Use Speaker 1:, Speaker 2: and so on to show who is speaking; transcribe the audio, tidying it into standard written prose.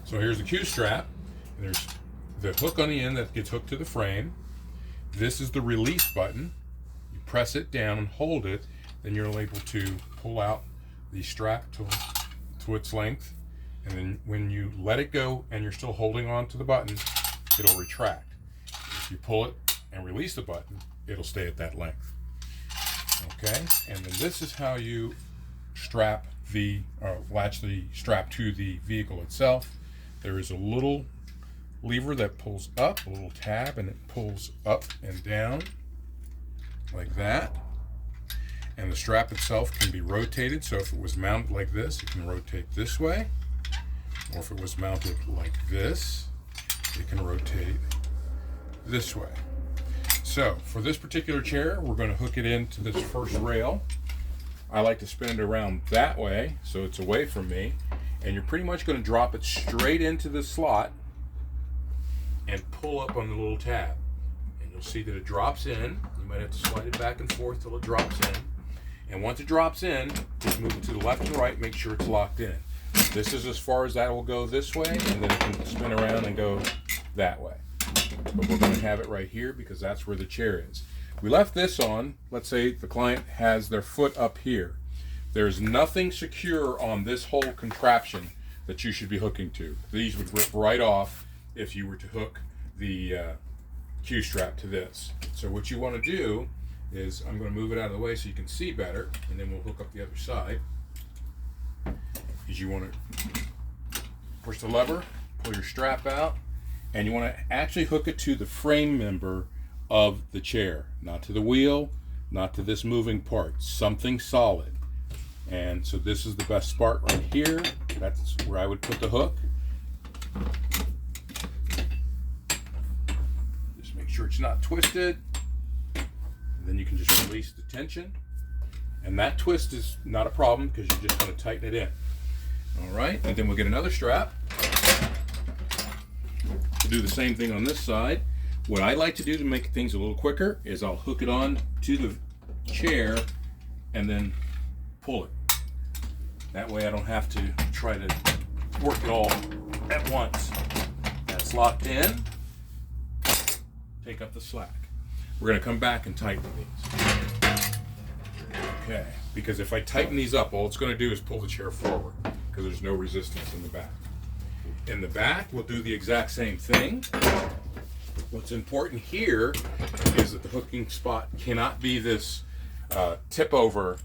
Speaker 1: So here's the Q strap. There's the hook on the end that gets hooked to the frame. This is the release button. You press it down and hold it, then you're able to pull out the strap to its length, and then when you let it go and you're still holding on to the button, it'll retract. If you pull it and release the button, it'll stay at that length. Okay, and then this is how you strap the latch the strap to the vehicle itself. There is a little lever that pulls up, a little tab, and it pulls up and down like that. And the strap itself can be rotated, so if it was mounted like this, it can rotate this way, or if it was mounted like this, it can rotate this way. So for this particular chair, we're going to hook it into this first rail. I like to spin it around that way so it's away from me, and you're pretty much going to drop it straight into the slot and pull up on the little tab, and you'll see that it drops in. You might have to slide it back and forth till it drops in, and once it drops in, just move it to the left and right, make sure it's locked in. This is as far as that will go this way, and then it can spin around and go that way. But we're going to have it right here because that's where the chair is. We left this on. Let's say the client has their foot up here. There's nothing secure on this whole contraption that you should be hooking to. These would rip right off if you were to hook the Q strap to this. So what you want to do is, I'm going to move it out of the way so you can see better, and then we'll hook up the other side. Is you want to push the lever, pull your strap out, and you want to actually hook it to the frame member of the chair, not to the wheel, not to this moving part, something solid. And so this is the best spot right here. That's where I would put the hook. Just make sure it's not twisted. And then you can just release the tension. And that twist is not a problem because you're just going to tighten it in. All right, and then we'll get another strap. We'll do the same thing on this side. What I like to do to make things a little quicker is I'll hook it on to the chair and then pull it. That way I don't have to try to work it all at once. That's locked in. Take up the slack. We're going to come back and tighten these. Okay, because if I tighten these up, all it's going to do is pull the chair forward because there's no resistance in the back. In the back, we'll do the exact same thing. What's important here is that the hooking spot cannot be this tip over